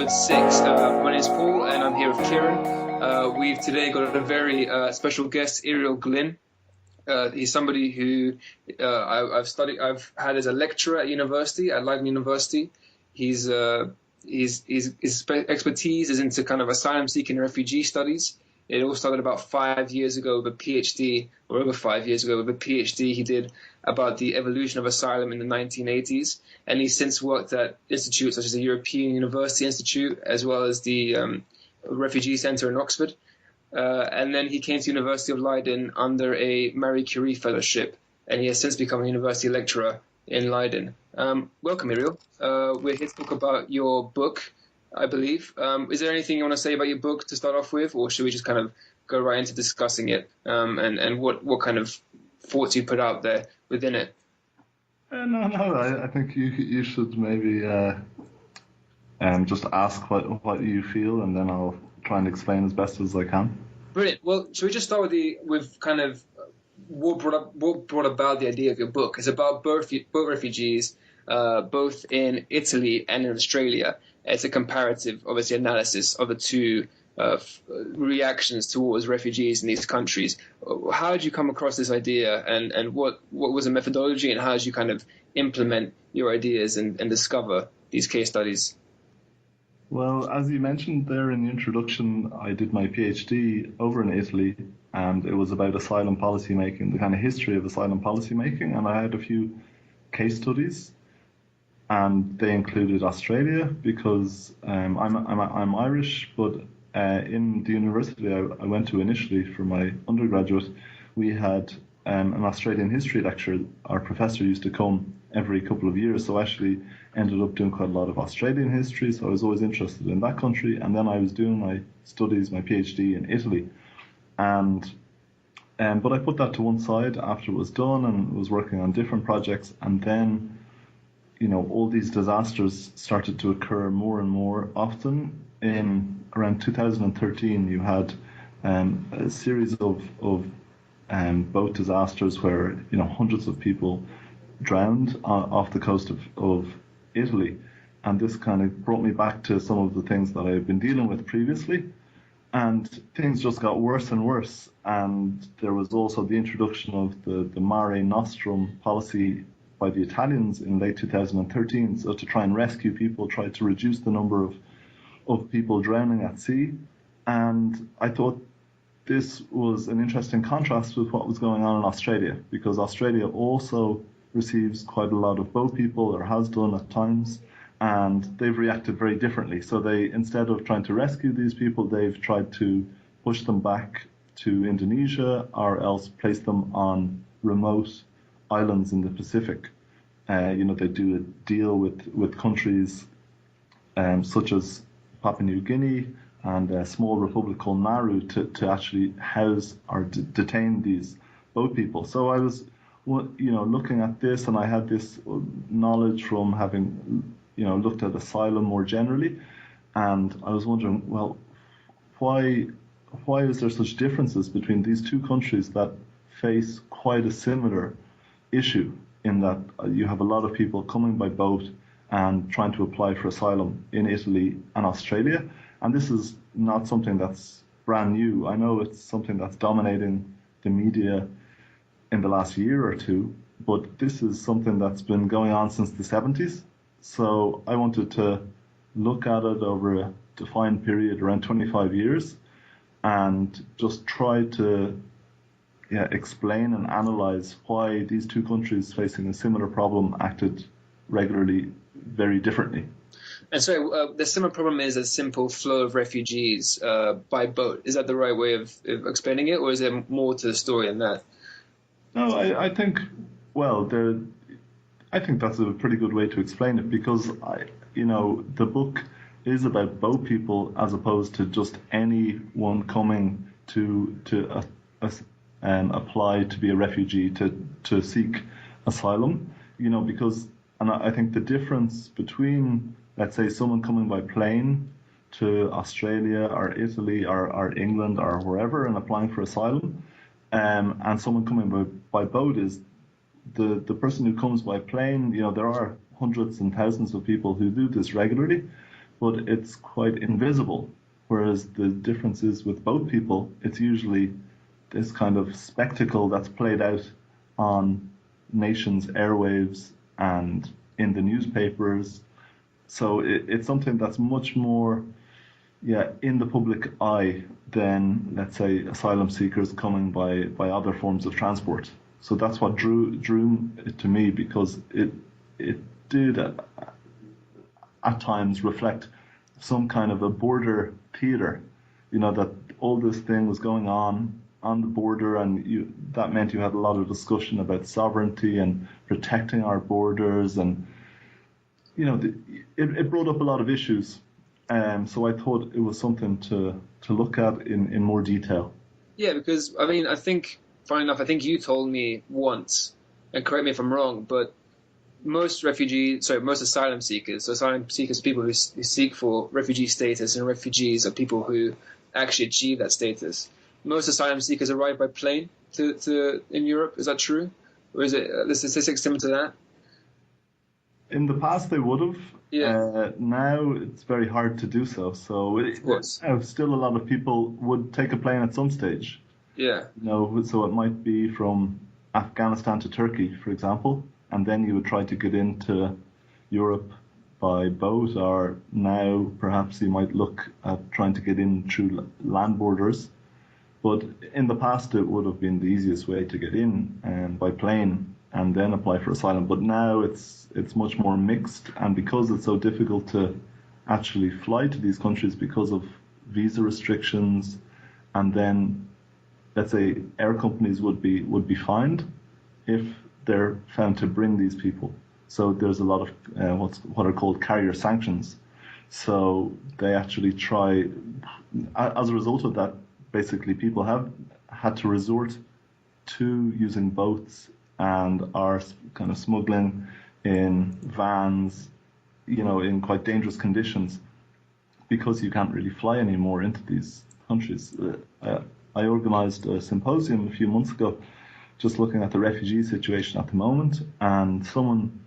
episode 6. My name is Paul, and I'm here with Kieran. We've today got a very special guest, Irial Glynn. He's somebody who I've had as a lecturer at university, at Leiden University. His expertise is into kind of asylum-seeking refugee studies. It all started about 5 years ago with a PhD, or over 5 years ago with a PhD he did about the evolution of asylum in the 1980s. And he's since worked at institutes such as the European University Institute, as well as the Refugee Centre in Oxford. And then he came to University of Leiden under a Marie Curie fellowship, and he has since become a university lecturer in Leiden. Welcome, Irial. We're here to talk about your book, I believe. Is there anything you want to say about your book to start off with, or should we just kind of go right into discussing it, and what kind of thoughts you put out there within it? No. I think you should maybe just ask what you feel, and then I'll try and explain as best as I can. Brilliant. Well, should we just start with kind of what brought about the idea of your book? It's about both refugees, both in Italy and in Australia. It's a comparative, obviously, analysis of the two reactions towards refugees in these countries. How did you come across this idea, and what was the methodology, and how did you kind of implement your ideas and discover these case studies? Well, as you mentioned there in the introduction, I did my PhD over in Italy, and it was about asylum policy making, the kind of history of asylum policy making, and I had a few case studies, and they included Australia because I'm Irish, but in the university I went to initially for my undergraduate, we had an Australian history lecture. Our professor used to come every couple of years, so I actually ended up doing quite a lot of Australian history, so I was always interested in that country. And then I was doing my studies, my PhD in Italy, but I put that to one side after it was done and was working on different projects. And then, all these disasters started to occur more and more often. In around 2013, you had a series of boat disasters where hundreds of people drowned off the coast of Italy, and this kind of brought me back to some of the things that I've been dealing with previously, and things just got worse and worse. And there was also the introduction of the Mare Nostrum policy by the Italians in late 2013, so to try and rescue people, try to reduce the number of people drowning at sea. And I thought this was an interesting contrast with what was going on in Australia, because Australia also receives quite a lot of boat people, or has done at times, and they've reacted very differently. So they, instead of trying to rescue these people, they've tried to push them back to Indonesia, or else place them on remote islands in the Pacific. They do a deal with countries such as Papua New Guinea and a small republic called Nauru to actually house or detain these boat people. So I was looking at this, and I had this knowledge from having looked at asylum more generally, and I was wondering, well, why is there such differences between these two countries that face quite a similar issue, in that you have a lot of people coming by boat and trying to apply for asylum in Italy and Australia. And this is not something that's brand new. I know it's something that's dominating the media in the last year or two, but this is something that's been going on since the 70s. So I wanted to look at it over a defined period, around 25 years, and just try to explain and analyze why these two countries facing a similar problem acted regularly very differently. And so the similar problem is a simple flow of refugees by boat. Is that the right way of explaining it, or is there more to the story than that? No, I think that's a pretty good way to explain it, because the book is about boat people as opposed to just anyone coming to apply to be a refugee, to seek asylum. And I think the difference between, let's say, someone coming by plane to Australia or Italy or England or wherever and applying for asylum, and someone coming by boat is the person who comes by plane. There are hundreds and thousands of people who do this regularly, but it's quite invisible. Whereas the difference is with boat people, it's usually this kind of spectacle that's played out on nations' airwaves and in the newspapers. So it's something that's much more, in the public eye than, let's say, asylum seekers coming by other forms of transport. So that's what drew it to me, because it did at times reflect some kind of a border theatre, that all this thing was going on the border, and that meant you had a lot of discussion about sovereignty and protecting our borders, and it brought up a lot of issues. So I thought it was something to look at in more detail. Yeah, because I think, funny enough, I think you told me once, and correct me if I'm wrong, but most asylum seekers, people who seek for refugee status, and refugees are people who actually achieve that status. Most asylum seekers arrive by plane in Europe. Is that true? Or is it the statistics similar to that? In the past, they would have. Yeah. Now it's very hard to do so. So still a lot of people would take a plane at some stage. Yeah. So it might be from Afghanistan to Turkey, for example, and then you would try to get into Europe by boat, or now perhaps you might look at trying to get in through land borders. But in the past, it would have been the easiest way to get in by plane and then apply for asylum. But now it's much more mixed, and because it's so difficult to actually fly to these countries because of visa restrictions, and then let's say air companies would be fined if they're found to bring these people. So there's a lot of what are called carrier sanctions. So they actually try, as a result of that, basically people have had to resort to using boats and are kind of smuggling in vans, in quite dangerous conditions, because you can't really fly anymore into these countries. I organised a symposium a few months ago just looking at the refugee situation at the moment, and someone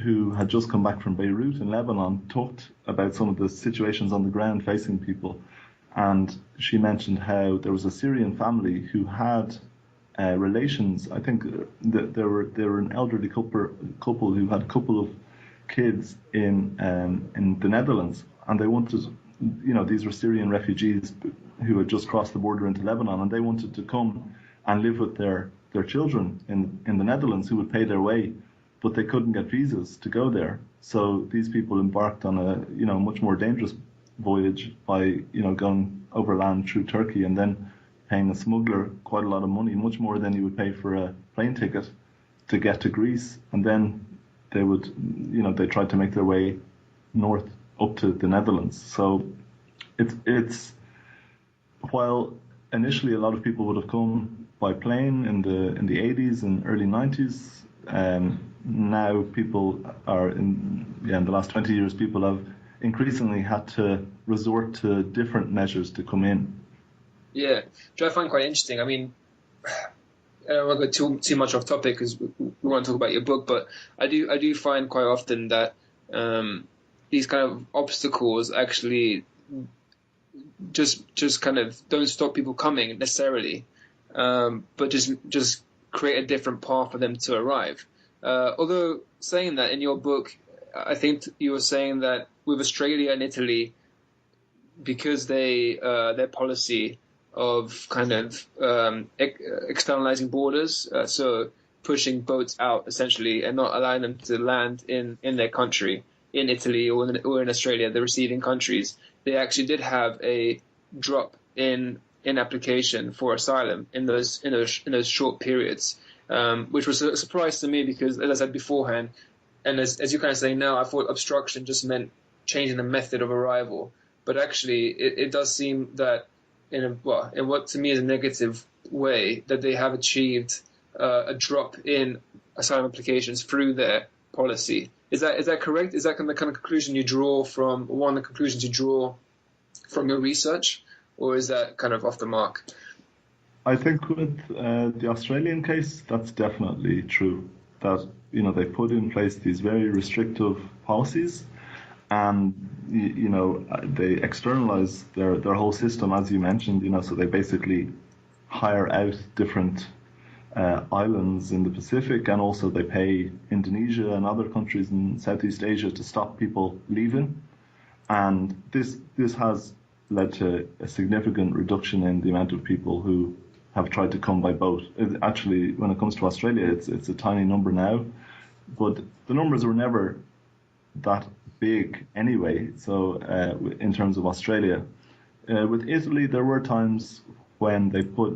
who had just come back from Beirut in Lebanon talked about some of the situations on the ground facing people. And she mentioned how there was a Syrian family who had relations. I think that they were an elderly couple who had a couple of kids in the Netherlands, and they wanted, these were Syrian refugees who had just crossed the border into Lebanon, and they wanted to come and live with their children in the Netherlands, who would pay their way, but they couldn't get visas to go there. So these people embarked on a much more dangerous voyage by going overland through Turkey, and then paying a smuggler quite a lot of money, much more than you would pay for a plane ticket, to get to Greece. And then they would they tried to make their way north up to the Netherlands. So it's while initially a lot of people would have come by plane in the 80s and early 90s, now people are in the last 20 years, people have increasingly had to resort to different measures to come in. Yeah, which I find quite interesting. I don't want to go too much off topic because we want to talk about your book, but I do find quite often that these kind of obstacles actually just kind of don't stop people coming necessarily, but just create a different path for them to arrive. Although saying that, in your book, I think you were saying that with Australia and Italy, because their policy of kind of externalizing borders, so pushing boats out essentially and not allowing them to land in their country, in Italy or in Australia, the receiving countries, they actually did have a drop in application for asylum in those short periods, which was a surprise to me because, as I said beforehand, and as you're kind of saying now, I thought obstruction just meant changing the method of arrival, but actually it does seem that in what to me is a negative way, that they have achieved a drop in asylum applications through their policy. Is that correct? Is that the kind of conclusion you draw from one of the conclusions you draw from your research, or is that kind of off the mark? I think with the Australian case, that's definitely true. That they put in place these very restrictive policies, and they externalize their whole system, as you mentioned. So they basically hire out different islands in the Pacific, and also they pay Indonesia and other countries in Southeast Asia to stop people leaving. And this has led to a significant reduction in the amount of people who have tried to come by boat. Actually, when it comes to Australia, it's a tiny number now, but the numbers were never that big anyway. So in terms of Australia, with Italy, there were times when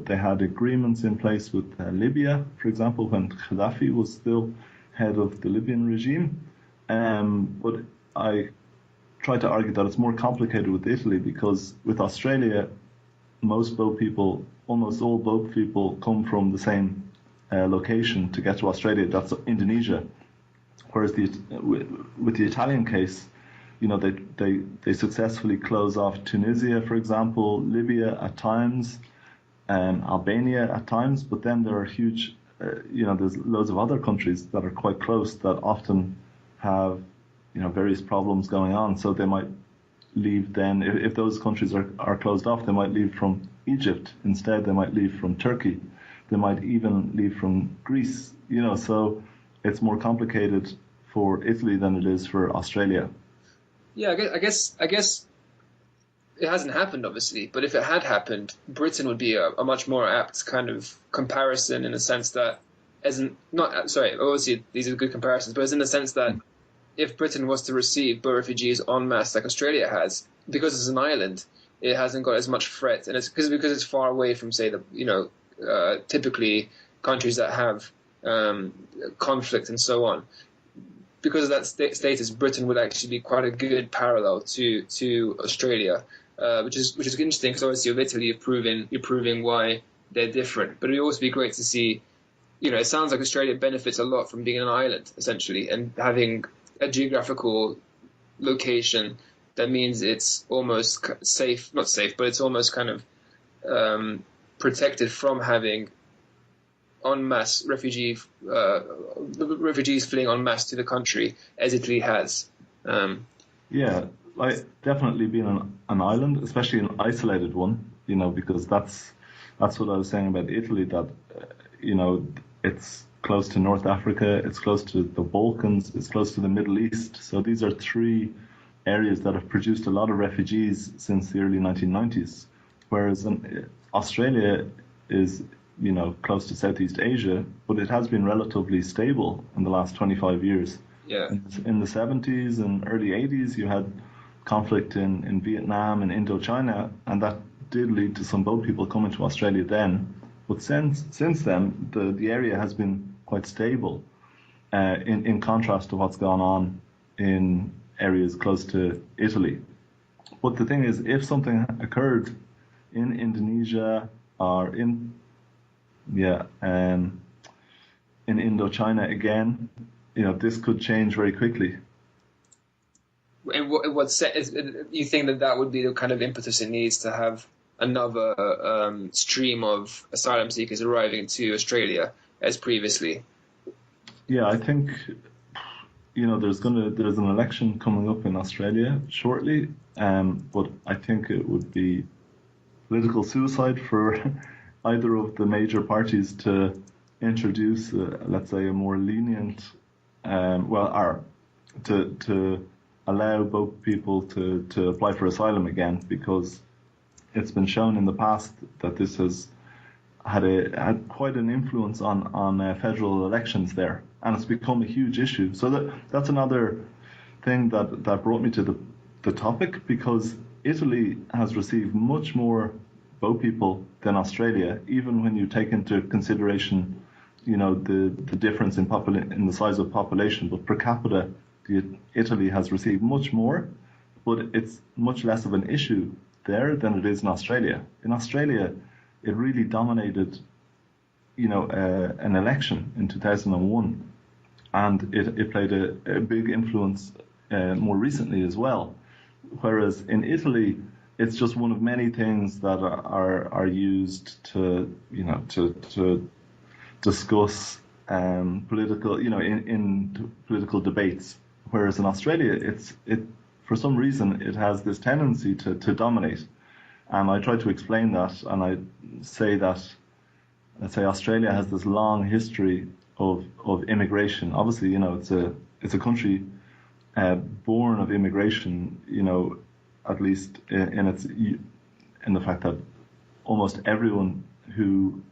they had agreements in place with Libya, for example, when Gaddafi was still head of the Libyan regime. But I try to argue that it's more complicated with Italy, because with Australia, almost all boat people come from the same location to get to Australia. That's Indonesia. Whereas with the Italian case, they successfully close off Tunisia, for example, Libya at times, Albania at times, but then there are huge, there's loads of other countries that are quite close that often have, various problems going on. So they might leave then, if those countries are closed off, they might leave from Egypt instead, they might leave from Turkey, they might even leave from Greece, so it's more complicated for Italy than it is for Australia. Yeah, I guess it hasn't happened, obviously, but if it had happened, Britain would be a much more apt kind of comparison, in the sense that, obviously these are good comparisons, but as in the sense that if Britain was to receive boat refugees en masse like Australia has, because it's an island, it hasn't got as much threat, and it's because it's far away from, say, typically countries that have conflict and so on. Because of that status, Britain would actually be quite a good parallel to Australia, which is interesting, because obviously with Italy you're proving why they're different. But it would also be great to see, it sounds like Australia benefits a lot from being an island, essentially, and having a geographical location that means it's almost safe, not safe, but it's almost kind of protected from having en masse refugees fleeing en masse to the country, as Italy has. Definitely being an island, especially an isolated one, because that's what I was saying about Italy, that it's close to North Africa, it's close to the Balkans, it's close to the Middle East. So these are three areas that have produced a lot of refugees since the early 1990s, whereas Australia is close to Southeast Asia, but it has been relatively stable in the last 25 years. Yeah. In the 70s and early 80s, you had conflict in Vietnam and Indochina, and that did lead to some boat people coming to Australia then. But since then, the area has been quite stable, in contrast to what's gone on in areas close to Italy. But the thing is, if something occurred in Indonesia or in Indochina again, this could change very quickly. And you think that would be the kind of impetus it needs to have another stream of asylum seekers arriving to Australia as previously? Yeah, I think there's an election coming up in Australia shortly, but I think it would be political suicide for either of the major parties to introduce, let's say, a more lenient, to allow both people to apply for asylum again, because it's been shown in the past that this has had quite an influence on federal elections there, and it's become a huge issue. So that's another thing that brought me to the topic, because Italy has received much more boat people than Australia, even when you take into consideration, the difference in the size of population. But per capita, Italy has received much more, but it's much less of an issue there than it is in Australia. In Australia, it really dominated, an election in 2001, and it played a big influence more recently as well. Whereas in Italy, it's just one of many things that are used to discuss political, in political debates. Whereas in Australia, it for some reason, it has this tendency to dominate. And I try to explain that, and I say that, let's say Australia has this long history of immigration. Obviously, it's a country born of immigration. At least in the fact that almost everyone who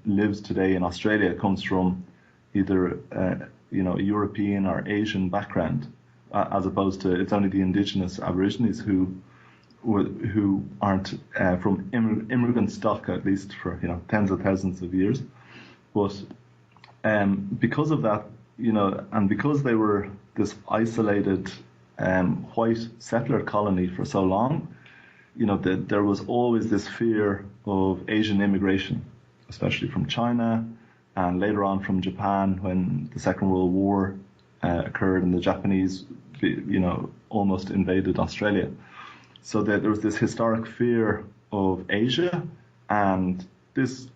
lives today in Australia comes from either a European or Asian background, as opposed to it's only the indigenous Aborigines who aren't from immigrant stock, at least for tens of thousands of years. But because of that, and because they were this isolated white settler colony for so long, there was always this fear of Asian immigration, especially from China, and later on from Japan when the Second World War occurred and the Japanese, almost invaded Australia. So that there was this historic fear of Asia, and this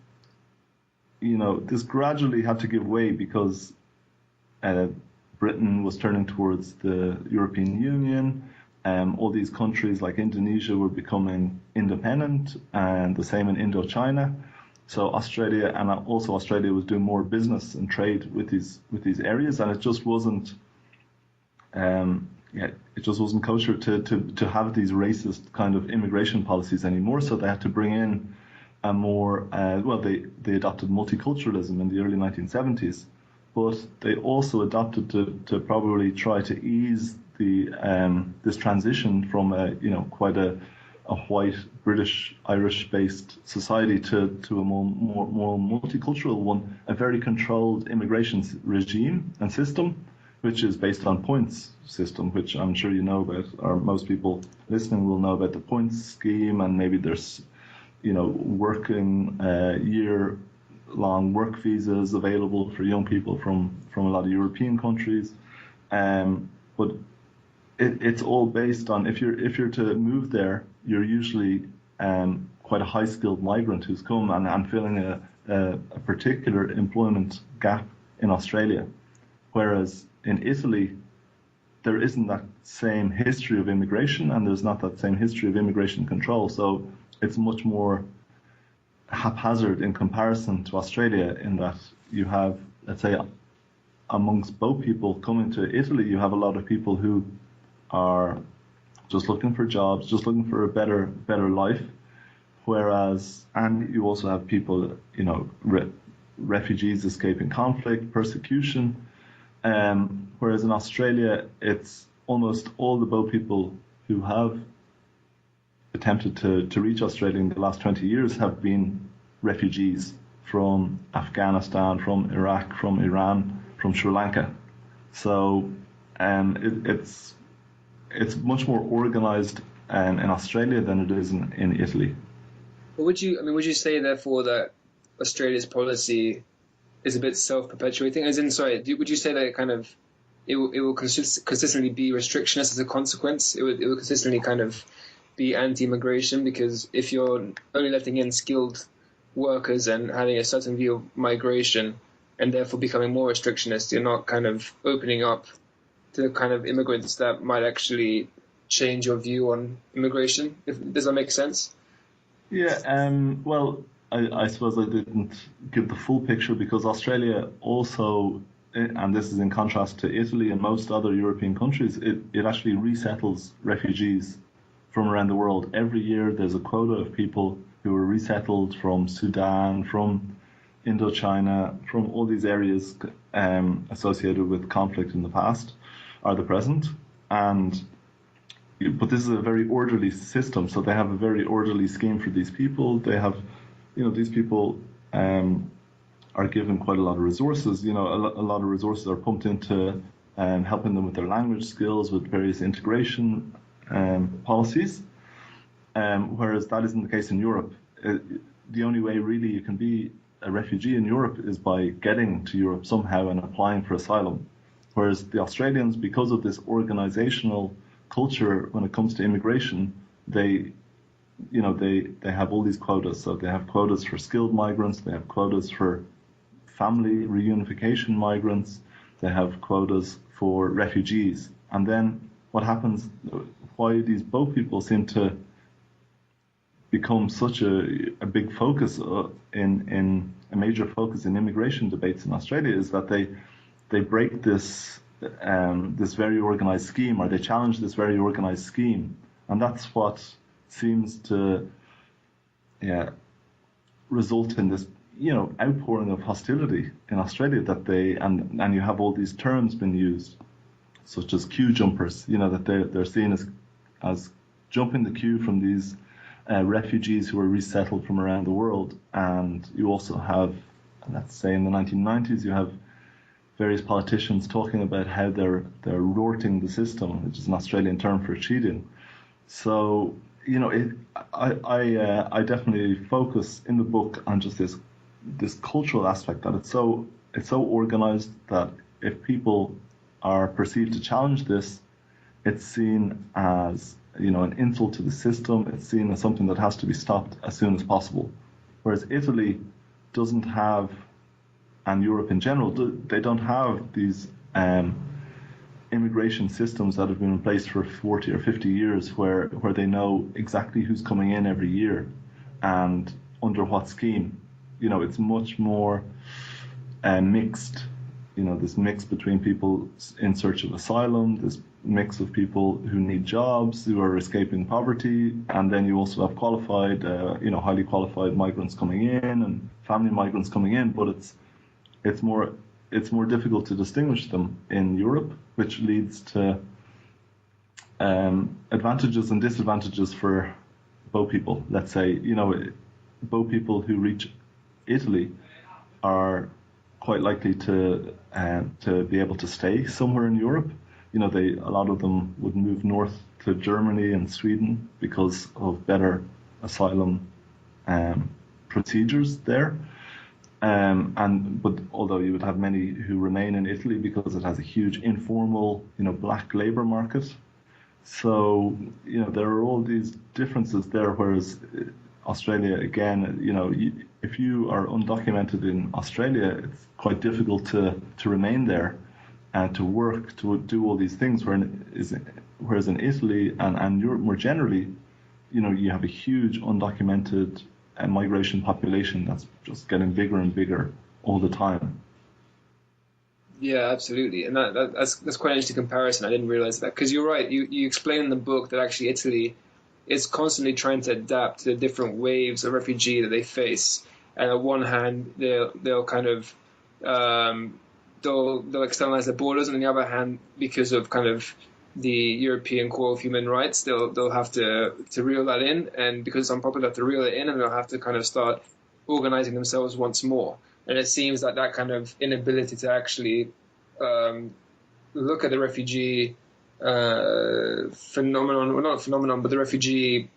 gradually had to give way because Britain was turning towards the European Union. All these countries like Indonesia were becoming independent, and the same in Indochina. So Australia was doing more business and trade with these areas, and it just wasn't kosher to have these racist kind of immigration policies anymore. So they had to bring in a more they adopted multiculturalism in the early 1970s, but they also adopted to probably try to ease this transition from quite a white British Irish based society to a more multicultural one, a very controlled immigration regime and system, which is based on points system, which I'm sure you know about, or most people listening will know about the points scheme, and maybe there's working year-long work visas available for young people from a lot of European countries, but it's all based on if you're to move there, you're usually quite a high-skilled migrant who's come and filling a particular employment gap in Australia, whereas in Italy there isn't that same history of immigration, and there's not that same history of immigration control. So it's much more haphazard in comparison to Australia, in that you have, let's say, amongst both people coming to Italy, you have a lot of people who are just looking for jobs, just looking for a better life. Whereas, and you also have people, refugees escaping conflict, persecution. Whereas in Australia, it's almost all the boat people who have attempted to reach Australia in the last 20 years have been refugees from Afghanistan, from Iraq, from Iran, from Sri Lanka. So it's much more organised in Australia than it is in Italy. But would you say therefore that Australia's policy is a bit self-perpetuating? Would you say that it will consistently be restrictionist as a consequence? It will consistently kind of be anti-immigration, because if you're only letting in skilled workers and having a certain view of migration, and therefore becoming more restrictionist, you're not kind of opening up to kind of immigrants that might actually change your view on immigration. Does that make sense? Yeah. Well, I suppose I didn't give the full picture, because Australia also, and this is in contrast to Italy and most other European countries, it actually resettles refugees from around the world. Every year there's a quota of people who are resettled from Sudan, from Indochina, from all these areas associated with conflict in the past or the present. But this is a very orderly system, so they have a very orderly scheme for these people. They have, these people are given quite a lot of resources. A lot of resources are pumped into helping them with their language skills, with various integration policies, whereas that isn't the case in Europe. The only way really you can be a refugee in Europe is by getting to Europe somehow and applying for asylum, whereas the Australians, because of this organizational culture when it comes to immigration, they have all these quotas. So they have quotas for skilled migrants, they have quotas for family reunification migrants, they have quotas for refugees. And then what happens, why these boat people seem to become such a big focus in a major focus in immigration debates in Australia is that they break this this very organized scheme, or they challenge this very organized scheme, and that's what seems to result in this outpouring of hostility in Australia, that they and you have all these terms being used, such as queue jumpers, that they're seen as jumping the queue from these refugees who are resettled from around the world. And you also have, let's say in the 1990s, you have various politicians talking about how they're rorting the system, which is an Australian term for cheating. So I definitely focus in the book on just this cultural aspect, that it's so organized that if people are perceived to challenge this, it's seen as an insult to the system. It's seen as something that has to be stopped as soon as possible. Whereas Italy doesn't have, and Europe in general, they don't have these immigration systems that have been in place for 40 or 50 years where they know exactly who's coming in every year and under what scheme. It's much more mixed. This mix between people in search of asylum, this mix of people who need jobs, who are escaping poverty, and then you also have qualified, highly qualified migrants coming in and family migrants coming in. But it's more difficult to distinguish them in Europe, which leads to advantages and disadvantages for boat people. Let's say, boat people who reach Italy are quite likely to be able to stay somewhere in Europe. A lot of them would move north to Germany and Sweden because of better asylum procedures there. But although you would have many who remain in Italy because it has a huge informal, black labour market. So, there are all these differences there, whereas Australia, again, if you are undocumented in Australia, it's quite difficult to remain there and to work, to do all these things, whereas in Italy and Europe more generally, you have a huge undocumented migration population that's just getting bigger and bigger all the time. Yeah, absolutely. And that's quite an interesting comparison. I didn't realize that, because you're right. You explain in the book that actually Italy is constantly trying to adapt to the different waves of refugee that they face. And on one hand, they'll kind of they'll externalize their borders, and on the other hand, because of kind of the European Core of Human Rights, they'll have to reel that in, and because it's unpopular, they have to reel it in, and they'll have to kind of start organizing themselves once more. And it seems like that kind of inability to actually look at the refugee phenomenon, well, not phenomenon, but the refugee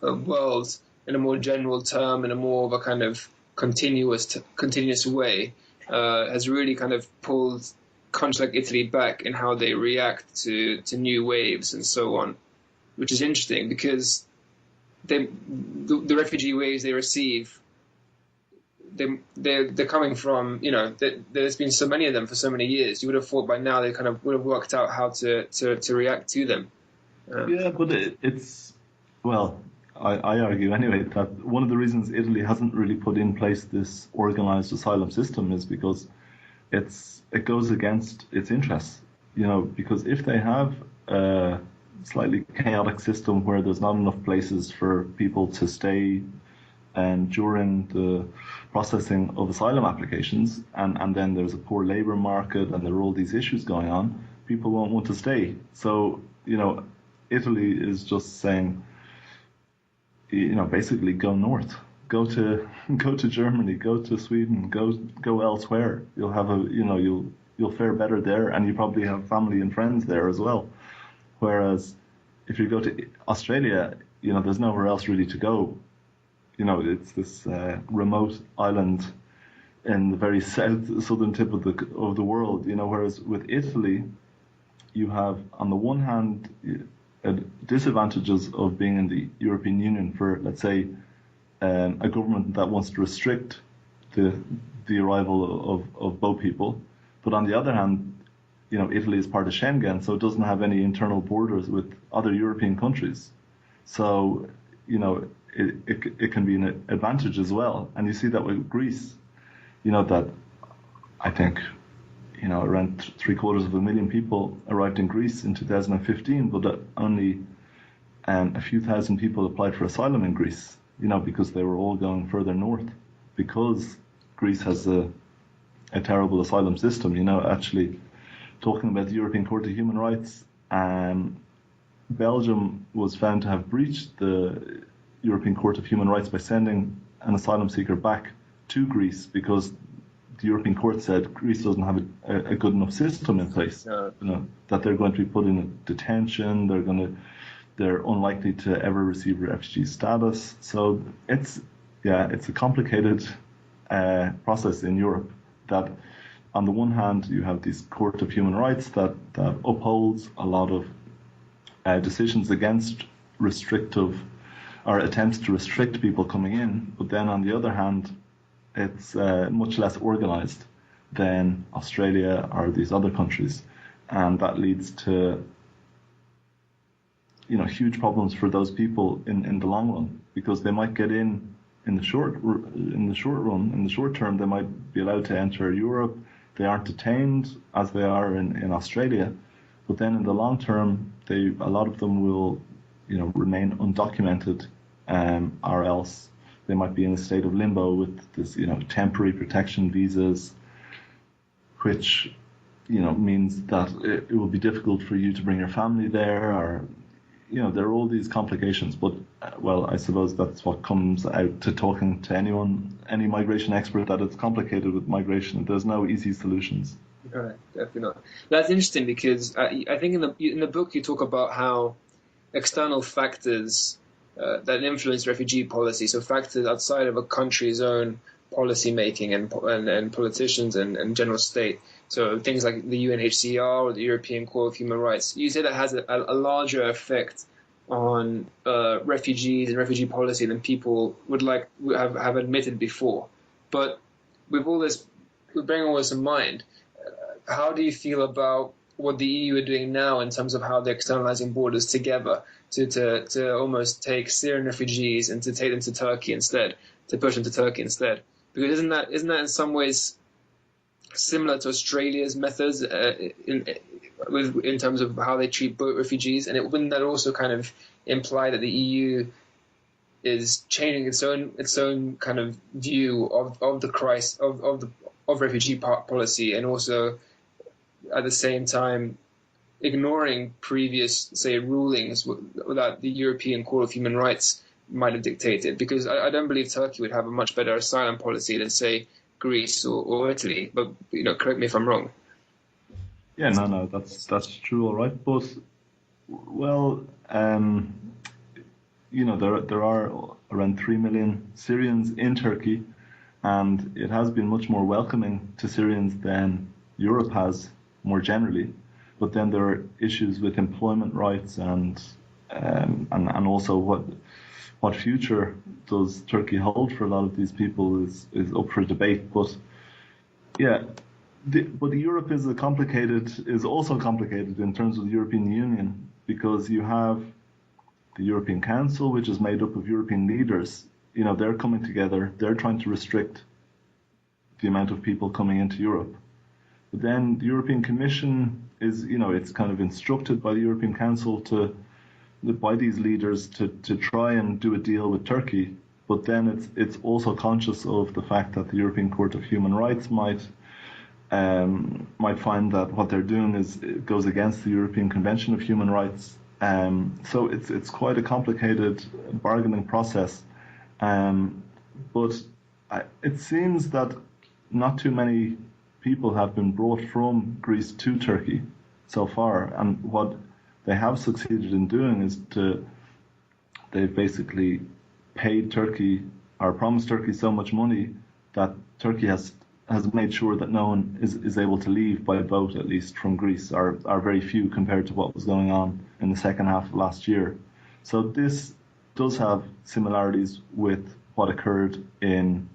world in a more general term, in a more of a kind of continuous way, has really kind of pulled countries like Italy back in how they react to new waves and so on, which is interesting because the refugee waves they receive, they're coming from, there's been so many of them for so many years. You would have thought by now they kind of would have worked out how to react to them. Yeah, but it's, well, I argue anyway that one of the reasons Italy hasn't really put in place this organized asylum system is because it goes against its interests. Because if they have a slightly chaotic system where there's not enough places for people to stay during the processing of asylum applications, and then there's a poor labour market and there are all these issues going on, people won't want to stay. So, Italy is just saying, basically go north, go to Germany, go to Sweden, go elsewhere. You'll have you'll fare better there, and you probably have family and friends there as well. Whereas if you go to Australia, there's nowhere else really to go. It's this remote island in the very southern tip of the world. Whereas with Italy, you have on the one hand disadvantages of being in the European Union for, let's say, a government that wants to restrict the arrival of boat people, but on the other hand, Italy is part of Schengen, so it doesn't have any internal borders with other European countries. So, it can be an advantage as well. And you see that with Greece, that I think, around 750,000 people arrived in Greece in 2015, but that only a few thousand people applied for asylum in Greece, because they were all going further north, because Greece has a terrible asylum system. Actually, talking about the European Court of Human Rights, Belgium was found to have breached the European Court of Human Rights by sending an asylum seeker back to Greece because the European Court said Greece doesn't have a good enough system in place. That they're going to be put in a detention, they're unlikely to ever receive refugee status. So it's a complicated process in Europe. That on the one hand you have this Court of Human Rights that upholds a lot of decisions against restrictive or attempts to restrict people coming in, but then on the other hand it's much less organized than Australia or these other countries, and that leads to huge problems for those people in the long run, because they might get in the short term they might be allowed to enter Europe. They aren't detained as they are in Australia, but then in the long term a lot of them will remain undocumented, or else they might be in a state of limbo with this temporary protection visas, which means that it will be difficult for you to bring your family there, or there are all these complications. But I suppose that's what comes out to talking to any migration expert, that it's complicated with migration. There's no easy solutions. Right, definitely not. That's interesting, because I think in the book you talk about how external factors that influence refugee policy, so factors outside of a country's own policy making and politicians and general state, so things like the UNHCR or the European Court of Human Rights, you say that has a larger effect on refugees and refugee policy than people would have admitted before. But with bearing all this in mind, how do you feel about what the EU are doing now in terms of how they're externalizing borders together to almost take Syrian refugees and to take them to Turkey instead, to push them to Turkey instead? Because isn't that in some ways similar to Australia's methods in terms of how they treat boat refugees? And wouldn't that also kind of imply that the EU is changing its own kind of view of the crisis of refugee policy, and also at the same time ignoring previous, say, rulings that the European Court of Human Rights might have dictated? Because I don't believe Turkey would have a much better asylum policy than, say, Greece or Italy. But correct me if I'm wrong. Yeah, no, that's true, all right. But there are around 3 million Syrians in Turkey, and it has been much more welcoming to Syrians than Europe has more generally. But then there are issues with employment rights and also what future does Turkey hold for a lot of these people is up for debate. But yeah, but Europe is also complicated in terms of the European Union, because you have the European Council, which is made up of European leaders. They're coming together. They're trying to restrict the amount of people coming into Europe. But then the European Commission is, it's kind of instructed by the European Council by these leaders to try and do a deal with Turkey. But then it's also conscious of the fact that the European Court of Human Rights might find that what they're doing goes against the European Convention of Human Rights. So it's quite a complicated bargaining process. But it seems that not too many people have been brought from Greece to Turkey so far, and what they have succeeded in doing is they've basically paid Turkey, or promised Turkey, so much money that Turkey has made sure that no one is able to leave by boat, at least from Greece, or very few compared to what was going on in the second half of last year. So this does have similarities with what occurred in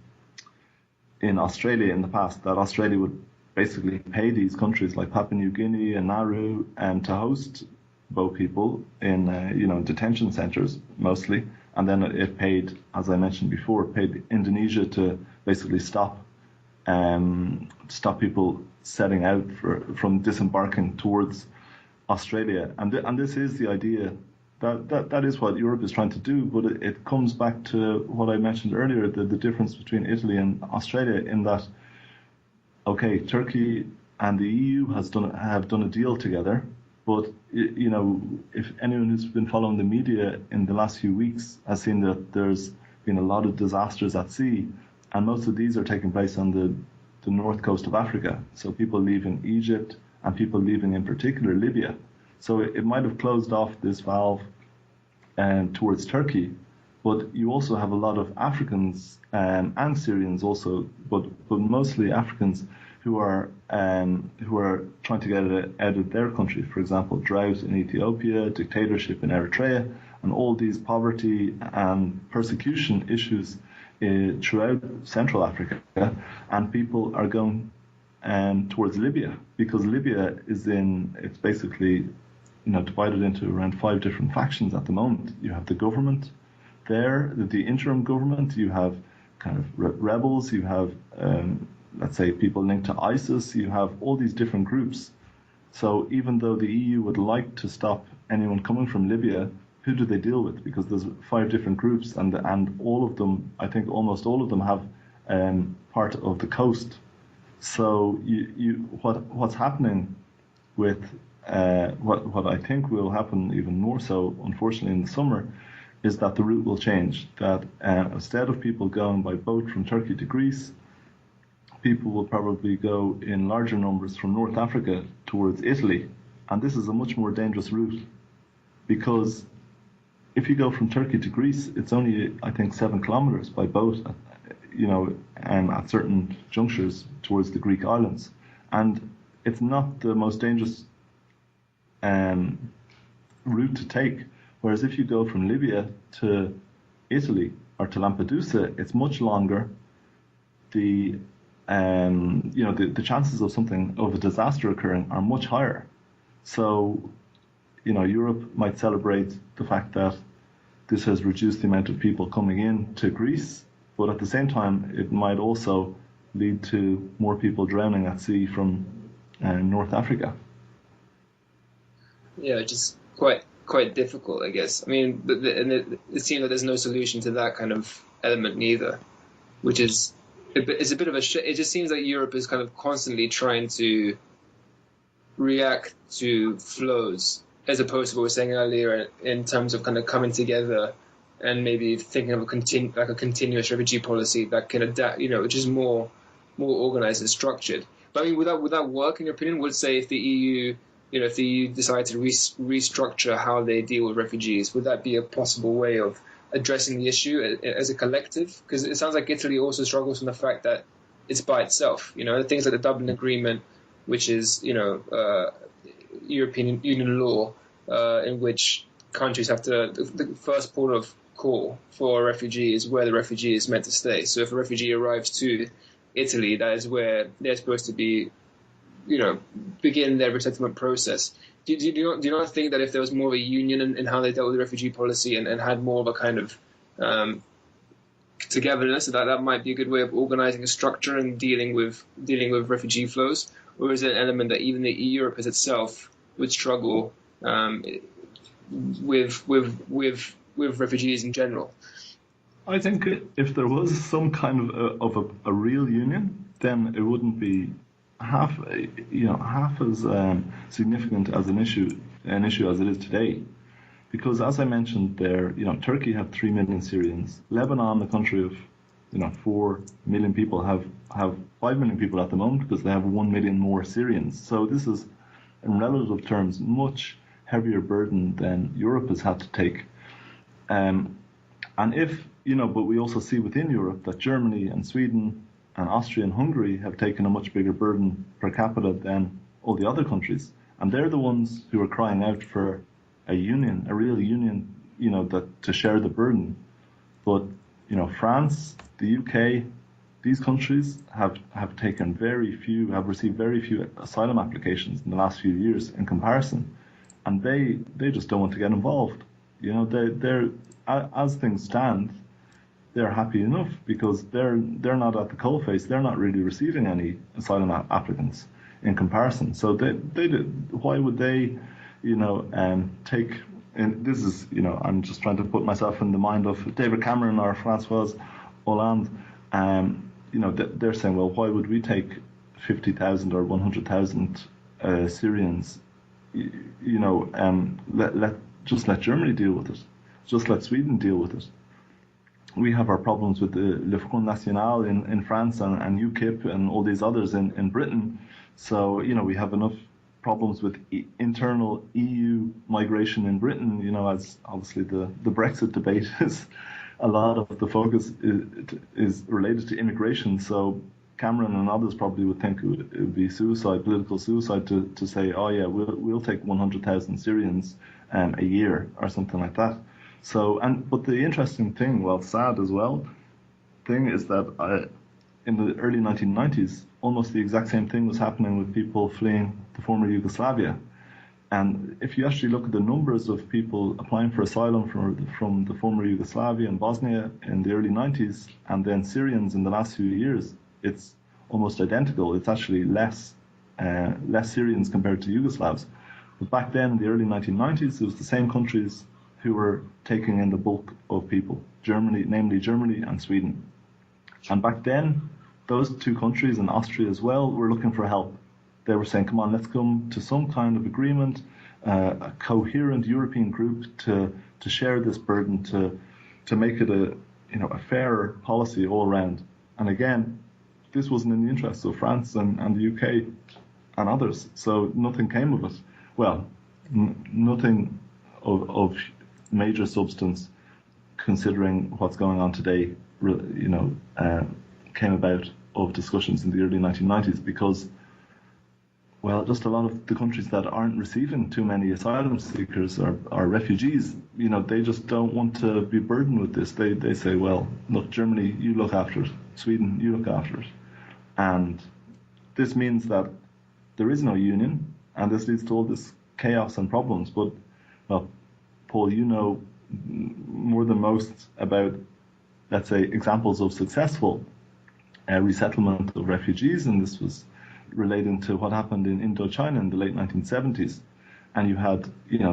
Australia in the past, that Australia would basically pay these countries like Papua New Guinea and Nauru to host boat people in detention centres mostly, and then it paid, as I mentioned before, paid Indonesia to basically stop people setting out from disembarking towards Australia, and this is the idea that is what Europe is trying to do, but it comes back to what I mentioned earlier, the difference between Italy and Australia, in that, okay, Turkey and the EU have done a deal together, but if anyone who's been following the media in the last few weeks has seen that there's been a lot of disasters at sea, and most of these are taking place on the north coast of Africa. So people leaving Egypt and people leaving in particular Libya. So it might have closed off this valve towards Turkey, but you also have a lot of Africans and Syrians also, but mostly Africans who are trying to get it out of their country. For example, drought in Ethiopia, dictatorship in Eritrea, and all these poverty and persecution issues throughout Central Africa, and people are going towards Libya, because Libya it's basically divided into around 5 different factions at the moment. You have the government there, the interim government, you have kind of rebels, you have let's say people linked to ISIS, you have all these different groups. So even though the EU would like to stop anyone coming from Libya, who do they deal with? Because there's 5 different groups, and all of them, I think almost all of them, have part of the coast. So what's happening with what I think will happen even more so, unfortunately, in the summer, is that the route will change. That instead of people going by boat from Turkey to Greece, people will probably go in larger numbers from North Africa towards Italy, and this is a much more dangerous route, because if you go from Turkey to Greece, it's only, I think, 7 kilometers by boat, at certain junctures towards the Greek islands. And it's not the most dangerous route to take. Whereas if you go from Libya to Italy or to Lampedusa, it's much longer. The chances of a disaster occurring are much higher. So, Europe might celebrate the fact that this has reduced the amount of people coming in to Greece, but at the same time, it might also lead to more people drowning at sea from North Africa. Yeah, just quite difficult, I guess. I mean, it seems like there's no solution to that kind of element neither, which is it's a bit of a it just seems like Europe is kind of constantly trying to react to flows, as opposed to what we were saying earlier in terms of kind of coming together and maybe thinking of a continuous refugee policy that can adapt, which is more organized and structured. But I mean, would that work, in your opinion? Would, say, if the EU, if the EU decided to restructure how they deal with refugees, would that be a possible way of addressing the issue as a collective? Because it sounds like Italy also struggles from the fact that it's by itself. Things like the Dublin Agreement, which is, European Union law, in which countries have to, the first port of call for a refugee is where the refugee is meant to stay. So if a refugee arrives to Italy, that is where they're supposed to be, begin their resettlement process. Do you not think that if there was more of a union in how they dealt with the refugee policy and had more of a kind of togetherness, that might be a good way of organizing a structure and dealing with refugee flows? Or is it an element that even the Europe as itself would struggle with refugees in general? I think if there was some kind of a real union, then it wouldn't be half as significant as an issue as it is today. Because as I mentioned there, Turkey have 3 million Syrians. Lebanon, a country of 4 million people, have 5 million people at the moment because they have 1 million more Syrians. So this is, in relative terms, much heavier burden than Europe has had to take. But we also see within Europe that Germany and Sweden and Austria and Hungary have taken a much bigger burden per capita than all the other countries. And they're the ones who are crying out for a union, a real union, to share the burden. But, France, the UK, these countries have received very few asylum applications in the last few years in comparison, and they just don't want to get involved. They're as things stand, they're happy enough because they're not at the coalface. They're not really receiving any asylum applicants in comparison. So why would they, take? And this is, I'm just trying to put myself in the mind of David Cameron or Francois Hollande. They're saying, well, why would we take 50,000 or 100,000 Syrians? Let Germany deal with it. Just let Sweden deal with it. We have our problems with the Le Front National in France and UKIP and all these others in Britain. So, we have enough problems with internal EU migration in Britain, as obviously the Brexit debate is, a lot of the focus is related to immigration. So Cameron and others probably would think it would be suicide, political suicide, to say, oh yeah, we'll take 100,000 Syrians a year or something like that. So, but the interesting thing, well, sad as well, is that in the early 1990s, almost the exact same thing was happening with people fleeing the former Yugoslavia. And if you actually look at the numbers of people applying for asylum from the former Yugoslavia and Bosnia in the early 90s, and then Syrians in the last few years, it's almost identical. It's actually less Syrians compared to Yugoslavs. But back then, in the early 1990s, it was the same countries who were taking in the bulk of people, namely Germany and Sweden. And back then, those two countries and Austria as well were looking for help. They were saying, come on, let's come to some kind of agreement, a coherent European group to share this burden, to make it a fairer policy all around. And again, this wasn't in the interests of France and the UK and others. So nothing came of it. Well, nothing of major substance, considering what's going on today, came about of discussions in the early 1990s because, well, just a lot of the countries that aren't receiving too many asylum seekers or refugees, they just don't want to be burdened with this. They say, well, look, Germany, you look after it. Sweden, you look after it. And this means that there is no union, and this leads to all this chaos and problems. But, well, Paul, you know more than most about, let's say, examples of successful resettlement of refugees, and this was relating to what happened in Indochina in the late 1970s. And you had,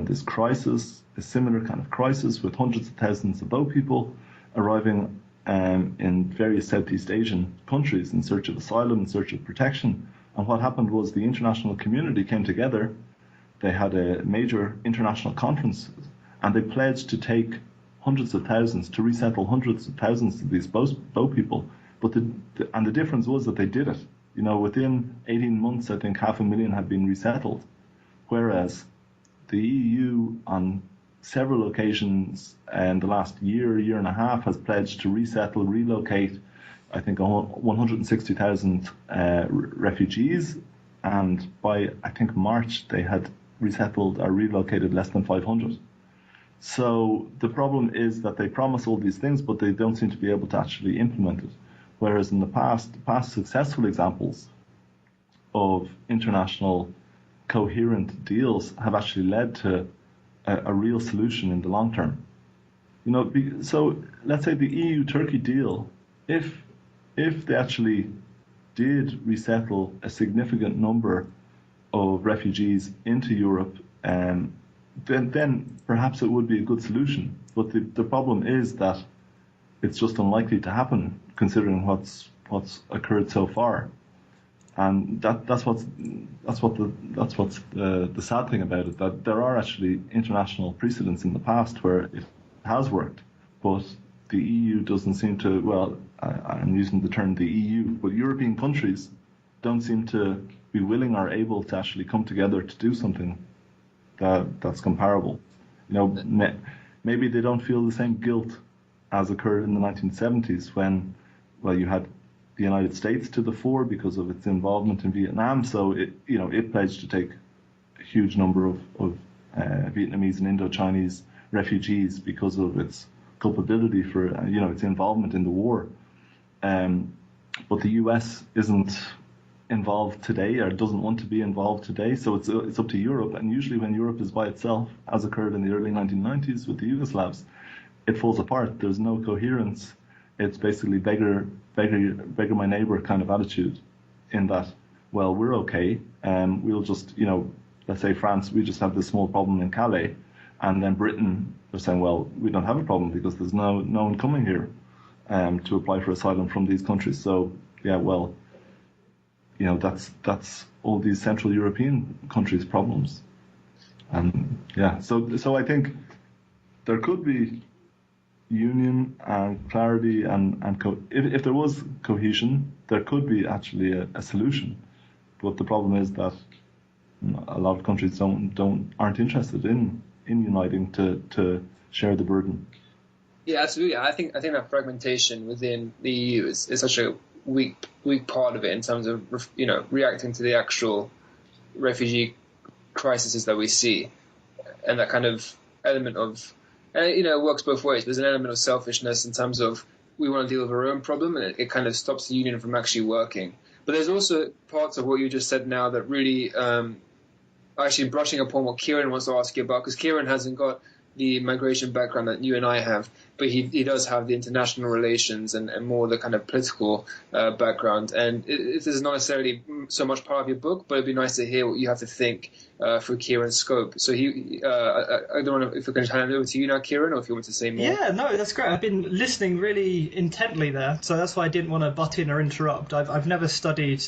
this crisis, a similar kind of crisis with hundreds of thousands of boat people arriving in various Southeast Asian countries in search of asylum, in search of protection. And what happened was the international community came together. They had a major international conference, and they pledged to take hundreds of thousands, to resettle hundreds of thousands of these boat people. But the difference was that they did it. Within 18 months, I think 500,000 had been resettled, whereas the EU on several occasions in the last year and a half has pledged to resettle, relocate, I think 160,000 refugees, and by I think March they had resettled or relocated less than 500. So the problem is that they promise all these things, but they don't seem to be able to actually implement it. Whereas in the past successful examples of international coherent deals have actually led to a real solution in the long term. So let's say the EU-Turkey deal, if they actually did resettle a significant number of refugees into Europe, then perhaps it would be a good solution. But the problem is that it's just unlikely to happen, considering what's occurred so far. And that's what's the sad thing about it, that there are actually international precedents in the past where it has worked, but the EU doesn't seem to, well, I'm using the term the EU, but European countries don't seem to be willing or able to actually come together to do something that's comparable. Maybe they don't feel the same guilt as occurred in the 1970s when, well, you had the United States to the fore because of its involvement in Vietnam, so it pledged to take a huge number of Vietnamese and Indochinese refugees because of its culpability for its involvement in the war. but the US isn't involved today or doesn't want to be involved today. So it's up to Europe. And usually when Europe is by itself, as occurred in the early 1990s with the Yugoslavs, it falls apart. There's no coherence. It's basically beggar my neighbor kind of attitude, in that, well, we're okay, and we'll just, let's say France, we just have this small problem in Calais, and then Britain, they're saying, well, we don't have a problem because there's no one coming here to apply for asylum from these countries. So yeah, well, that's all these Central European countries' problems. And yeah, so I think there could be union and clarity and if there was cohesion, there could be actually a solution. But the problem is that a lot of countries aren't interested in uniting to share the burden. Yeah, absolutely. I think that fragmentation within the EU is such a weak part of it in terms of reacting to the actual refugee crises that we see, and that kind of element of it works both ways. There's an element of selfishness in terms of we want to deal with our own problem, and it kind of stops the union from actually working. But there's also parts of what you just said now that really actually brushing upon what Kieran wants to ask you about, because Kieran hasn't got the migration background that you and I have, but he does have the international relations and more the kind of political background. And it is not necessarily so much part of your book, but it'd be nice to hear what you have to think for Kieran's scope. So I don't know if we're going to hand it over to you now, Kieran, or if you want to say more. Yeah, no, that's great. I've been listening really intently there, so that's why I didn't want to butt in or interrupt. I've never studied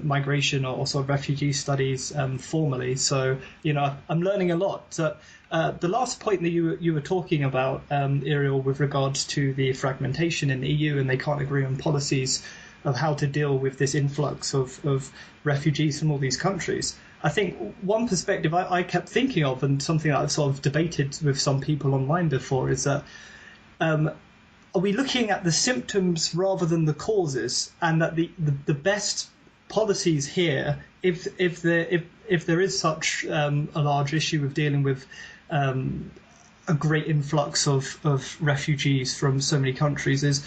migration or sort of refugee studies formally, so I'm learning a lot. So, the last point that you were talking about, Irial, with regards to the fragmentation in the EU, and they can't agree on policies of how to deal with this influx of refugees from all these countries. I think one perspective I kept thinking of, and something that I've sort of debated with some people online before, is that are we looking at the symptoms rather than the causes, and that the best policies here, if there is such a large issue with dealing with a great influx of refugees from so many countries, is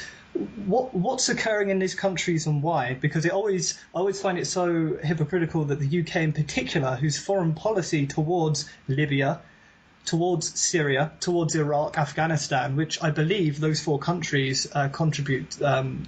what's occurring in these countries and why? Because I always find it so hypocritical that the UK in particular, whose foreign policy towards Libya, towards Syria, towards Iraq, Afghanistan, which I believe those four countries contribute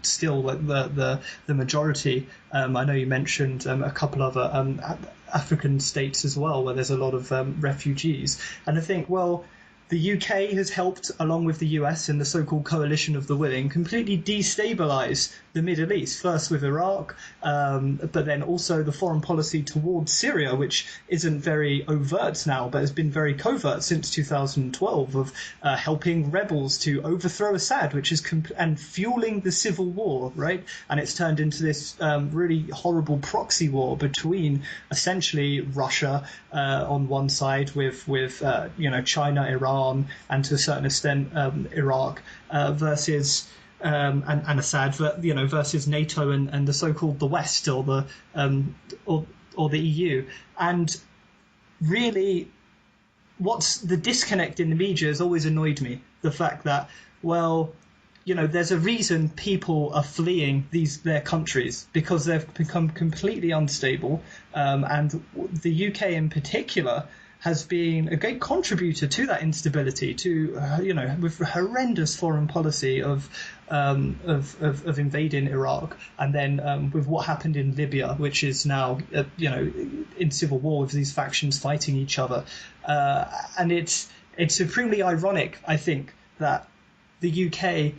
still the majority. I know you mentioned a couple other African states as well, where there's a lot of refugees. And I think, well, the UK has helped, along with the US and the so-called coalition of the willing, completely destabilise the Middle East, first with Iraq, but then also the foreign policy towards Syria, which isn't very overt now, but has been very covert since 2012, of helping rebels to overthrow Assad, which is and fueling the civil war, right? And it's turned into this really horrible proxy war between essentially Russia on one side with China, Iran, and to a certain extent Iraq versus and Assad, versus NATO and the so-called the West or the EU. And really, what's the disconnect in the media has always annoyed me. The fact that, well, there's a reason people are fleeing their countries, because they've become completely unstable, and the UK in particular has been a great contributor to that instability, with horrendous foreign policy of invading Iraq, and then with what happened in Libya, which is now in civil war with these factions fighting each other, and it's supremely ironic, I think, that the UK,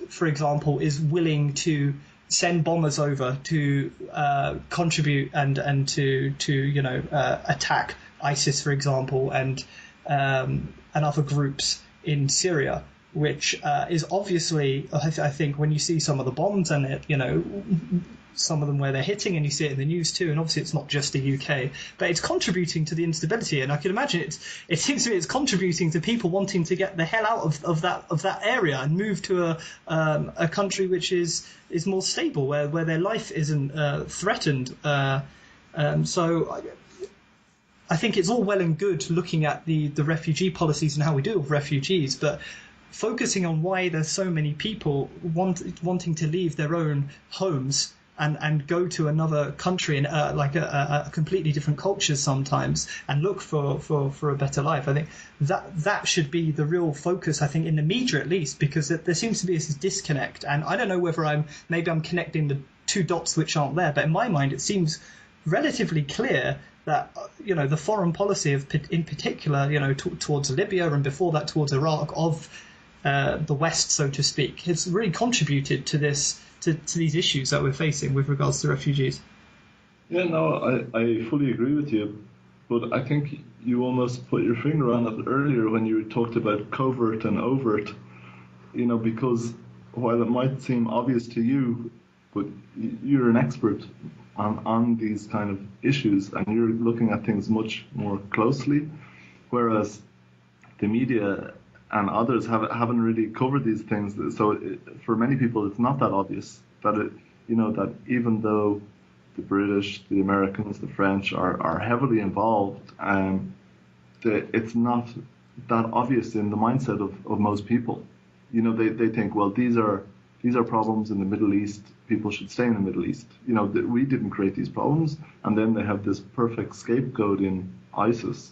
for example, is willing to send bombers over to contribute and to attack ISIS, for example, and other groups in Syria, which is obviously, I think, when you see some of the bombs and some of them where they're hitting, and you see it in the news too, and obviously it's not just the UK, but it's contributing to the instability, and I can imagine it seems to me it's contributing to people wanting to get the hell out of that area and move to a country which is more stable, where their life isn't threatened. So I think it's all well and good looking at the refugee policies and how we deal with refugees, but focusing on why there's so many people wanting to leave their own homes and go to another country and like a completely different culture sometimes and look for a better life. I think that should be the real focus, I think, in the media at least, because there seems to be this disconnect. And I don't know whether I'm connecting the two dots which aren't there, but in my mind it seems relatively clear that the foreign policy in particular towards Libya and before that towards Iraq of the West, so to speak, has really contributed to this to these issues that we're facing with regards to refugees. Yeah, no, I fully agree with you, but I think you almost put your finger on it earlier when you talked about covert and overt, because while it might seem obvious to you, but you're an expert on these kind of issues and you're looking at things much more closely, whereas the media and others haven't really covered these things. So for many people, it's not that obvious that that even though the British, the Americans, the French are heavily involved, it's not that obvious in the mindset of most people. They think, well, these are problems in the Middle East. People should stay in the Middle East. We didn't create these problems, and then they have this perfect scapegoat in ISIS.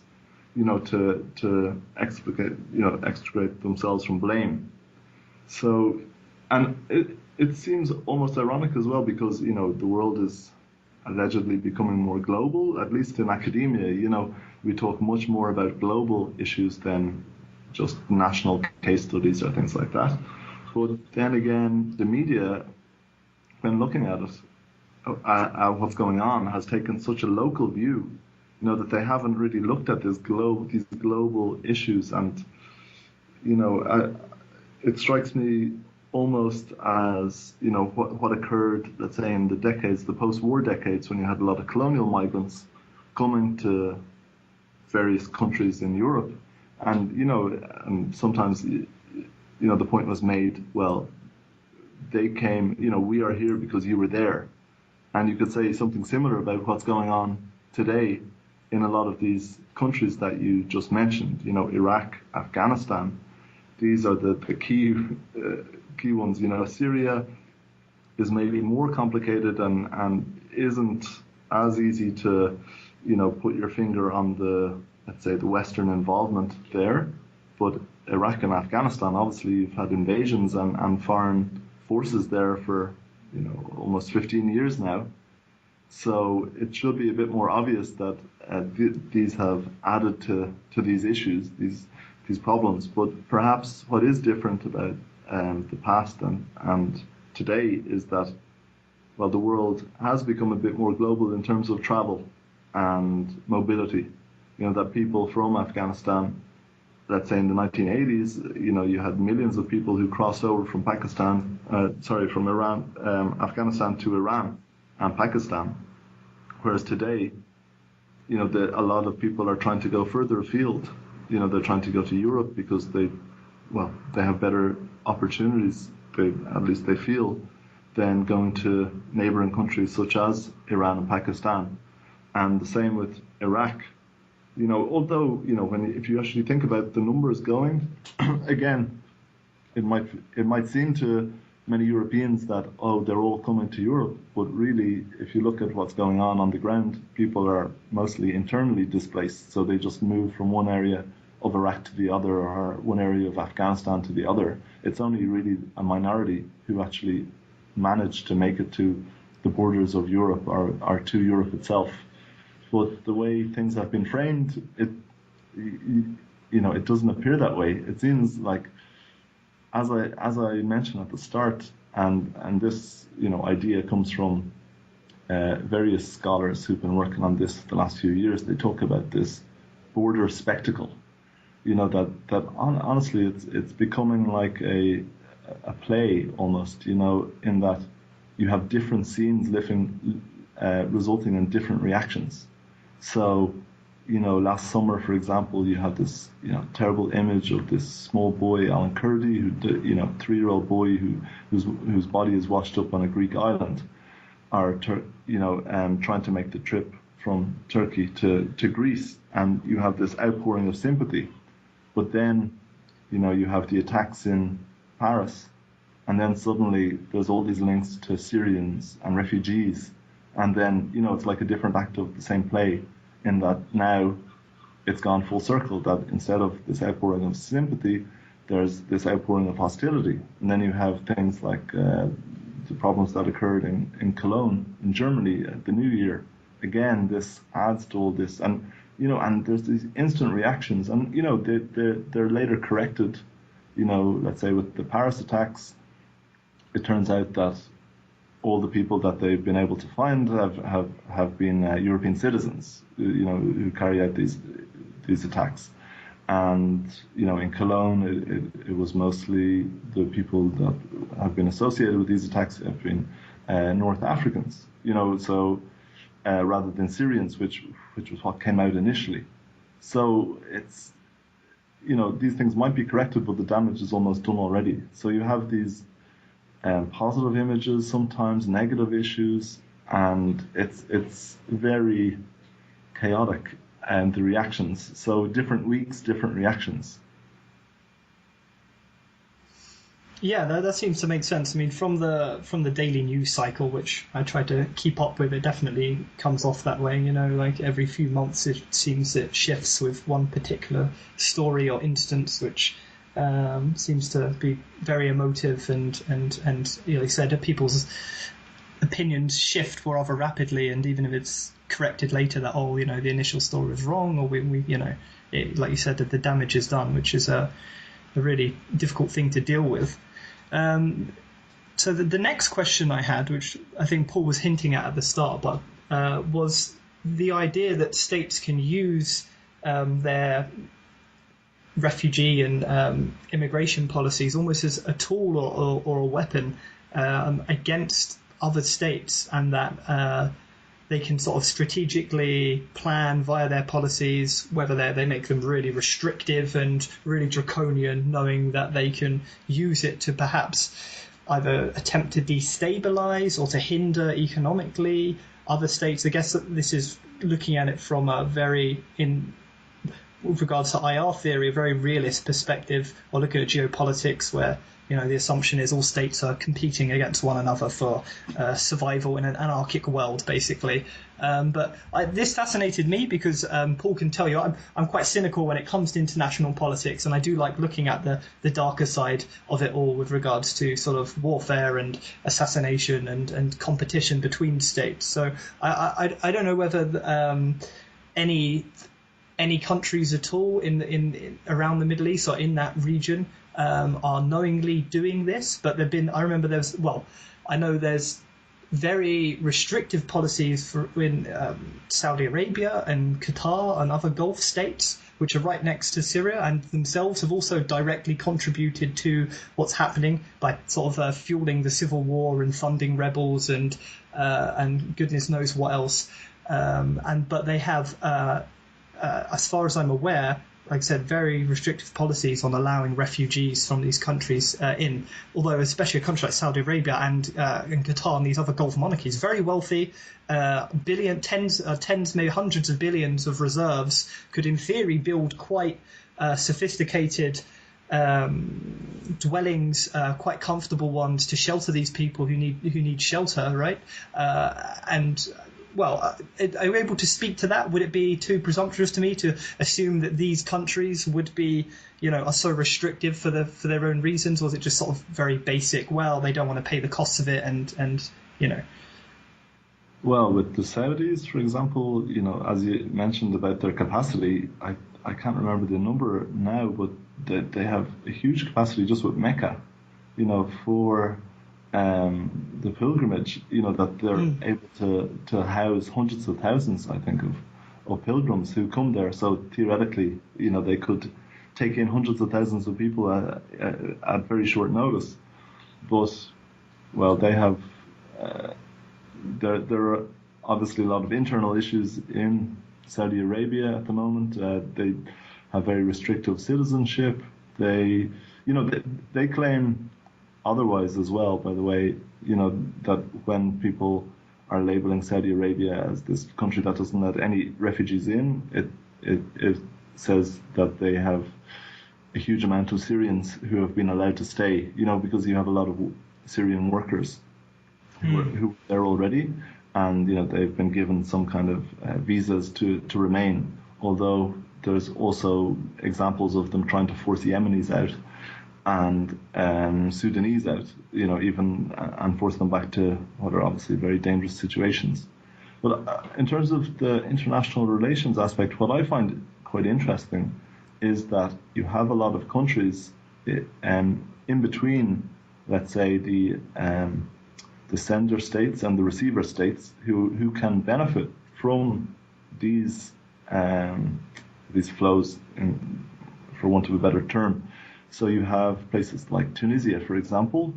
To extricate themselves from blame. So, and it seems almost ironic as well because, the world is allegedly becoming more global, at least in academia. We talk much more about global issues than just national case studies or things like that. But then again, the media, when looking at it, at what's going on, has taken such a local view, that they haven't really looked at these global issues. And, it strikes me almost as, what occurred, let's say, in the post-war decades, when you had a lot of colonial migrants coming to various countries in Europe. And, and sometimes, the point was made, well, they came, we are here because you were there. And you could say something similar about what's going on today in a lot of these countries that you just mentioned, Iraq, Afghanistan. These are the key ones. Syria is maybe more complicated and isn't as easy to, put your finger on let's say, the Western involvement there. But Iraq and Afghanistan, obviously, you've had invasions and foreign forces there for, almost 15 years now. So it should be a bit more obvious that these have added to these issues, these problems. But perhaps what is different about the past and today is that, well, the world has become a bit more global in terms of travel and mobility. That people from Afghanistan, let's say in the 1980s, you had millions of people who crossed over from Afghanistan to Iran and Pakistan. Whereas today, a lot of people are trying to go further afield. They're trying to go to Europe because they have better opportunities, at least they feel, than going to neighboring countries such as Iran and Pakistan. And the same with Iraq. Although, if you actually think about the numbers going, again, it might seem to many Europeans that, they're all coming to Europe. But really, if you look at what's going on the ground, people are mostly internally displaced. So they just move from one area of Iraq to the other, or one area of Afghanistan to the other. It's only really a minority who actually manage to make it to the borders of Europe or to Europe itself. But the way things have been framed, it doesn't appear that way. It seems like, as I mentioned at the start, and this idea comes from various scholars who've been working on this the last few years. They talk about this border spectacle. That honestly, it's becoming like a play almost. In that you have different scenes resulting in different reactions. So, last summer, for example, you had this, terrible image of this small boy, Alan Kurdi, 3-year-old boy whose body is washed up on a Greek island, trying to make the trip from Turkey to Greece, and you have this outpouring of sympathy. But then, you have the attacks in Paris, and then suddenly there's all these links to Syrians and refugees, and then it's like a different act of the same play, in that now it's gone full circle, that instead of this outpouring of sympathy, there's this outpouring of hostility. And then you have things like the problems that occurred in Cologne, in Germany, at the New Year. Again, this adds to all this, and and there's these instant reactions, and they're later corrected. Let's say with the Paris attacks, it turns out that all the people that they've been able to find have been European citizens, who carry out these attacks. And in Cologne, it was mostly the people that have been associated with these attacks have been North Africans. So rather than Syrians, which was what came out initially. So it's these things might be corrected, but the damage is almost done already. So you have these positive images, sometimes negative issues, and it's very chaotic. And the reactions, so different weeks, different reactions. Yeah, that seems to make sense. I mean, from the daily news cycle, which I try to keep up with, it definitely comes off that way. Like every few months, it seems it shifts with one particular story or instance, which seems to be very emotive, and like you said, people's opinions shift rather rapidly, and even if it's corrected later that the initial story was wrong, or we like you said, that the damage is done, which is a really difficult thing to deal with. So the next question I had, which I think Paul was hinting at the start, but was the idea that states can use their refugee and immigration policies almost as a tool or a weapon against other states, and that they can sort of strategically plan via their policies, whether they make them really restrictive and really draconian, knowing that they can use it to perhaps either attempt to destabilize or to hinder economically other states. I guess that this is looking at it from a with regards to IR theory, a very realist perspective, or looking at geopolitics where the assumption is all states are competing against one another for survival in an anarchic world, basically. But this fascinated me because Paul can tell you I'm quite cynical when it comes to international politics, and I do like looking at the darker side of it all with regards to sort of warfare and assassination and competition between states. So I don't know whether any countries at all in around the Middle East or in that region are knowingly doing this, but I know there's very restrictive policies in Saudi Arabia and Qatar and other Gulf states, which are right next to Syria, and themselves have also directly contributed to what's happening by sort of fueling the civil war and funding rebels and goodness knows what else. But they have, as far as I'm aware, like I said, very restrictive policies on allowing refugees from these countries in. Although, especially a country like Saudi Arabia and Qatar and these other Gulf monarchies, very wealthy, tens, maybe hundreds of billions of reserves, could in theory build quite sophisticated dwellings, quite comfortable ones, to shelter these people who need shelter, right? Are you able to speak to that? Would it be too presumptuous to me to assume that these countries would be, are so restrictive for their own reasons, or is it just sort of very basic? Well, they don't want to pay the costs of it, and. Well, with the Saudis, for example, as you mentioned about their capacity, I can't remember the number now, but they have a huge capacity just with Mecca, for the pilgrimage, that they're able to house hundreds of thousands, I think, of pilgrims who come there. So theoretically, they could take in hundreds of thousands of people at very short notice. But, well, they have, there are obviously a lot of internal issues in Saudi Arabia at the moment. They have very restrictive citizenship. They claim otherwise as well, by the way, that when people are labeling Saudi Arabia as this country that doesn't let any refugees in, it says that they have a huge amount of Syrians who have been allowed to stay, because you have a lot of Syrian workers who are there already, and they've been given some kind of visas to remain, although there's also examples of them trying to force Yemenis out and Sudanese out, even and force them back to what are obviously very dangerous situations. But in terms of the international relations aspect, what I find quite interesting is that you have a lot of countries in between, let's say, the sender states and the receiver states who can benefit from these flows, for want of a better term. So you have places like Tunisia, for example,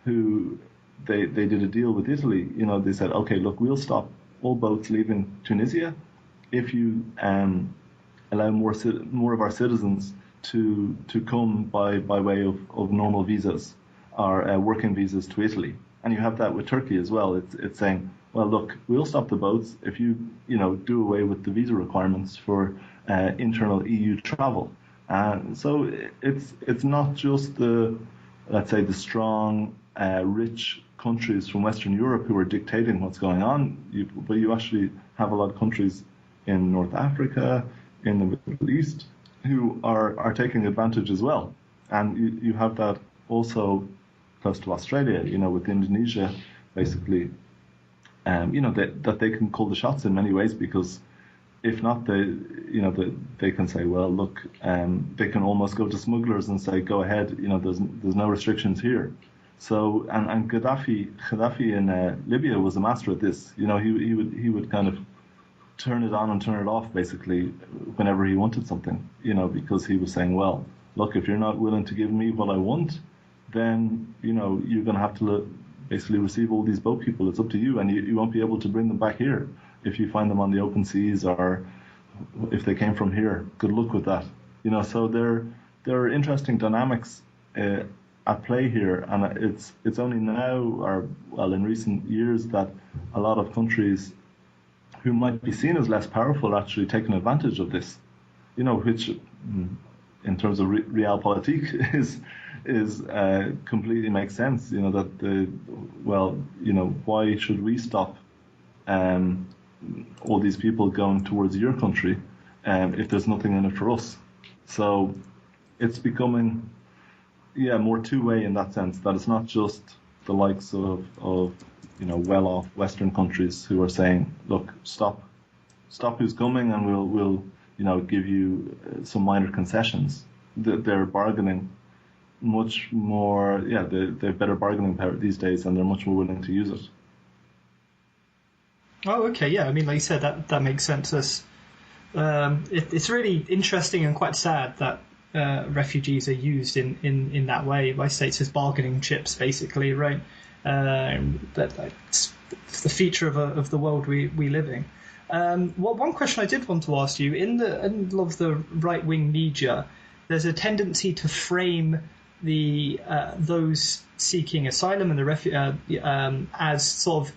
who they did a deal with Italy. They said, okay, look, we'll stop all boats leaving Tunisia if you allow more of our citizens to come by way of normal visas or working visas to Italy. And you have that with Turkey as well. It's saying, well, look, we'll stop the boats if you do away with the visa requirements for internal EU travel. And so it's not just let's say the strong, rich countries from Western Europe who are dictating what's going on, but you actually have a lot of countries in North Africa, in the Middle East, who are taking advantage as well. And you have that also close to Australia, with Indonesia, basically, that they can call the shots in many ways, because if not, they can say, well, look, they can almost go to smugglers and say, go ahead, there's no restrictions here. So, and Gaddafi in Libya was a master at this. He would kind of turn it on and turn it off basically whenever he wanted something, because he was saying, well, look, if you're not willing to give me what I want, then, you're going to have to basically receive all these boat people. It's up to you, and you won't be able to bring them back here if you find them on the open seas, or if they came from here. Good luck with that. So there are interesting dynamics at play here, and it's only now, or well, in recent years, that a lot of countries who might be seen as less powerful are actually taking advantage of this, which in terms of realpolitik is completely makes sense. That why should we stop all these people going towards your country if there's nothing in it for us? So it's becoming more two-way in that sense, that it's not just the likes of well-off Western countries who are saying, look, stop who's coming, and we'll give you some minor concessions. They're bargaining much more. They have better bargaining power these days, and they're much more willing to use it. Oh, okay, yeah. I mean, like you said, that makes sense. It's really interesting and quite sad that refugees are used in that way by states as bargaining chips, basically, right? That's the feature of the world we live in. One question I did want to ask you, in the right-wing media, there's a tendency to frame those seeking asylum and the as sort of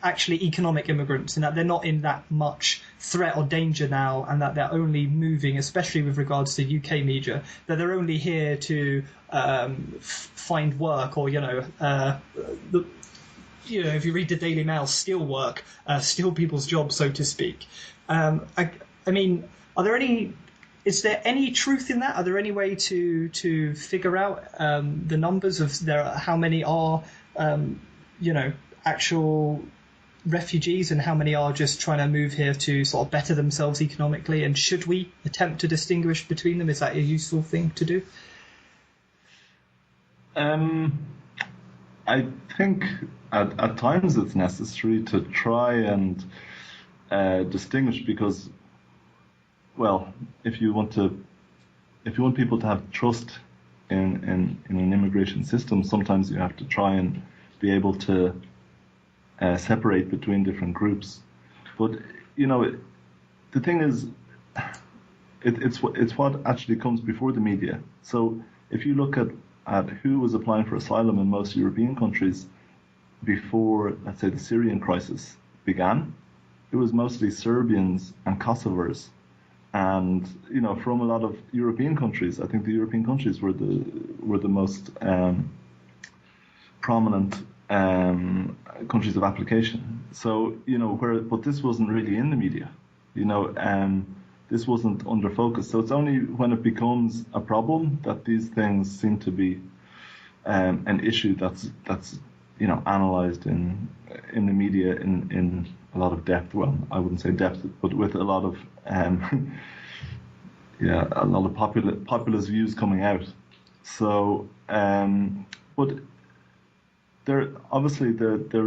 actually economic immigrants, and that they're not in that much threat or danger now, and that they're only moving, especially with regards to UK media, that they're only here to find work, or if you read the Daily Mail, steal work, steal people's jobs, so to speak. I mean, is there any truth in that? Are there any way to figure out the numbers of how many are, actual refugees, and how many are just trying to move here to sort of better themselves economically? And should we attempt to distinguish between them? Is that a useful thing to do? I think at times it's necessary to try and distinguish, because, well, if you want people to have trust in an immigration system, sometimes you have to try and be able to separate between different groups. But the thing is, it's what actually comes before the media. So if you look at who was applying for asylum in most European countries before, let's say, the Syrian crisis began, it was mostly Serbians and Kosovars And from a lot of European countries, I think the European countries were the most prominent countries of application. So but this wasn't really in the media. This wasn't under focus. So it's only when it becomes a problem that these things seem to be an issue that's analysed in the media in a lot of depth. Well, I wouldn't say depth, but with a lot of a lot of populist views coming out. So, but there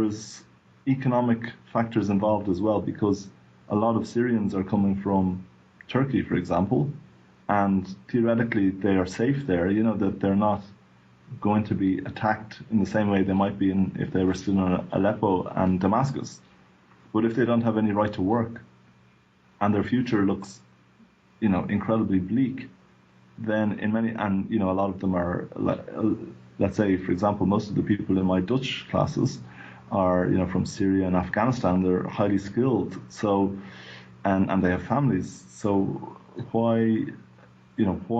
is economic factors involved as well, because a lot of Syrians are coming from Turkey, for example, and theoretically they are safe there. That they're not going to be attacked in the same way they might be if they were still in Aleppo and Damascus. But if they don't have any right to work, and their future looks, incredibly bleak, then a lot of them are, let's say, for example, most of the people in my Dutch classes are, from Syria and Afghanistan. They're highly skilled, so, and they have families. So why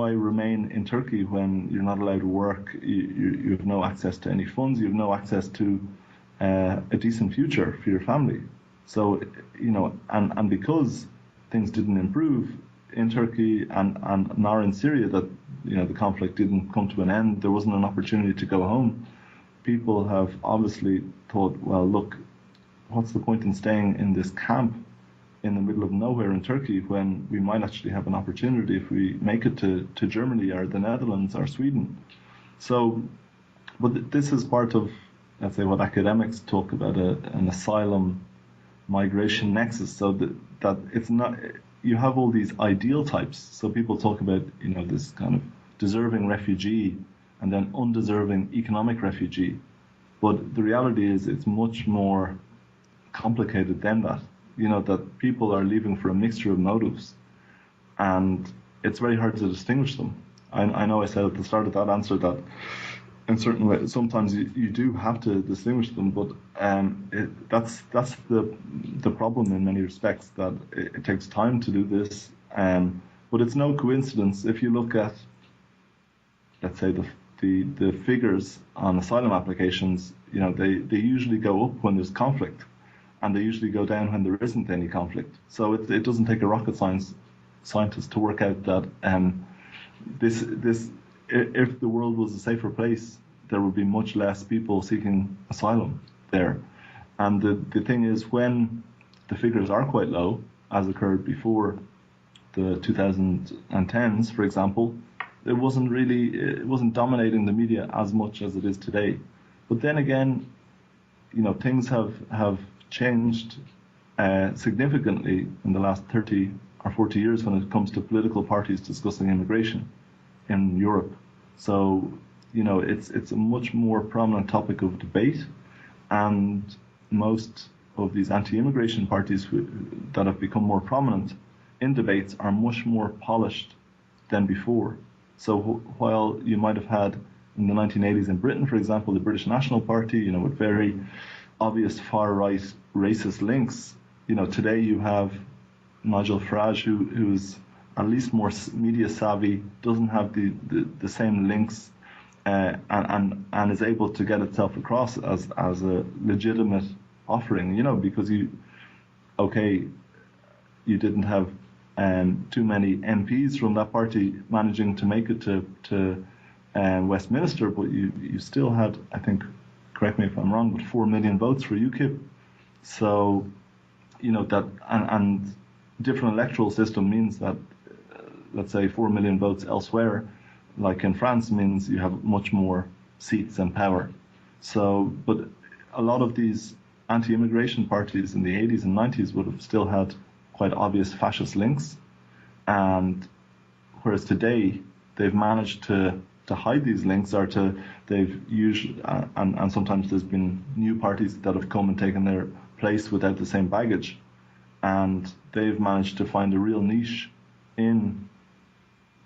remain in Turkey when you're not allowed to work? You have no access to any funds. You have no access to a decent future for your family. So, and because things didn't improve in Turkey and now in Syria, that the conflict didn't come to an end, there wasn't an opportunity to go home. People have obviously thought, well, look, what's the point in staying in this camp in the middle of nowhere in Turkey when we might actually have an opportunity if we make it to Germany or the Netherlands or Sweden? So, but this is part of, let's say, what academics talk about, an asylum migration nexus. So that it's not, you have all these ideal types. So people talk about, this kind of deserving refugee and then undeserving economic refugee. But the reality is it's much more complicated than that. That people are leaving for a mixture of motives, and it's very hard to distinguish them. I know I said at the start of that answer that in certain ways sometimes you do have to distinguish them, but that's the problem in many respects, that it takes time to do this. But it's no coincidence if you look at, let's say, the figures on asylum applications. They usually go up when there's conflict, and they usually go down when there isn't any conflict. So it doesn't take a rocket scientist to work out that if the world was a safer place, there would be much less people seeking asylum there. And the thing is, when the figures are quite low, as occurred before the 2010s, for example, it wasn't dominating the media as much as it is today. But then again, things have changed significantly in the last 30 or 40 years when it comes to political parties discussing immigration in Europe. So, it's a much more prominent topic of debate, and most of these anti-immigration parties that have become more prominent in debates are much more polished than before. So while you might have had in the 1980s in Britain, for example, the British National Party, with very obvious far-right racist links, today you have Nigel Farage, who's at least more media savvy, doesn't have the same links, and is able to get itself across as a legitimate offering, because you didn't have too many MPs from that party managing to make it to Westminster, but you still had, I think, correct me if I'm wrong, but 4 million votes for UKIP. So, that and different electoral system means that, let's say, 4 million votes elsewhere, like in France, means you have much more seats and power. So, but a lot of these anti-immigration parties in the 80s and 90s would have still had quite obvious fascist links, and whereas today they've managed to hide these links, or they've used, and sometimes there's been new parties that have come and taken their place without the same baggage, and they've managed to find a real niche in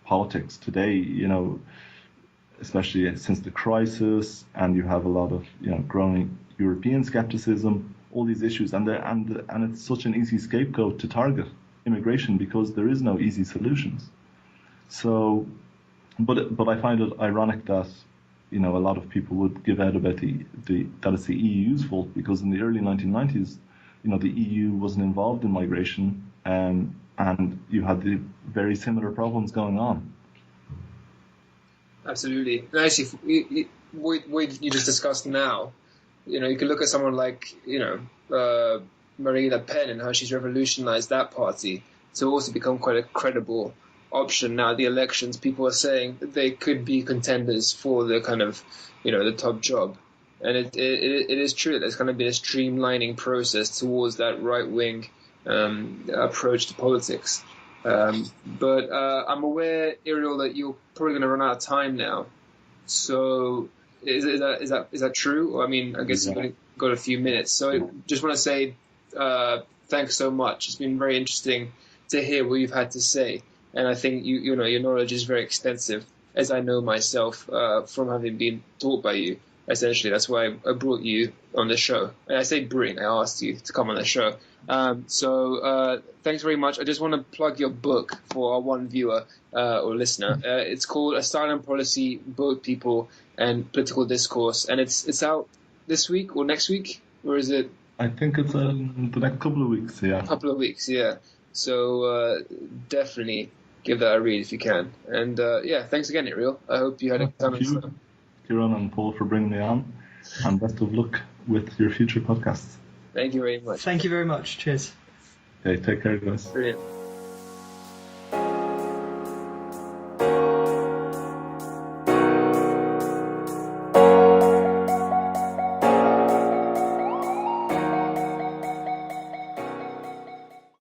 politics today, especially since the crisis, and you have a lot of growing European skepticism, all these issues, and it's such an easy scapegoat to target. immigration because there is no easy solutions. So, but I find it ironic that, you know, a lot of people would give out about that it's the EU's fault, because in the early 1990s, you know, the EU wasn't involved in migration, and you had the very similar problems going on. Absolutely. And actually, what you just discussed now, you know, you can look at someone like, you know, Marine Le Pen and how she's revolutionized that party to also become quite a credible option now. The elections, people are saying that they could be contenders for the kind of, you know, the top job. And it is true that there's kind of been a streamlining process towards that right-wing approach to politics. But I'm aware, Irial, that you're probably going to run out of time now. So is that true? I mean, I guess you've only got a few minutes. So I just want to say thanks so much. It's been very interesting to hear what you've had to say. And I think you know, your knowledge is very extensive, as I know myself from having been taught by you. Essentially, that's why I brought you on the show. And I say bring, I asked you to come on the show. So thanks very much. I just want to plug your book for our one viewer or listener. It's called Asylum Policy, Boat People, and Political Discourse. And it's out this week or next week? Or is it? I think it's the next couple of weeks, yeah. A couple of weeks, yeah. So definitely give that a read if you can. And yeah, thanks again, Irial. I hope you had a ton of fun. Kieran and Paul, for bringing me on, and best of luck with your future podcasts. Thank you very much. Thank you very much. Cheers. Okay, take care, guys. Brilliant.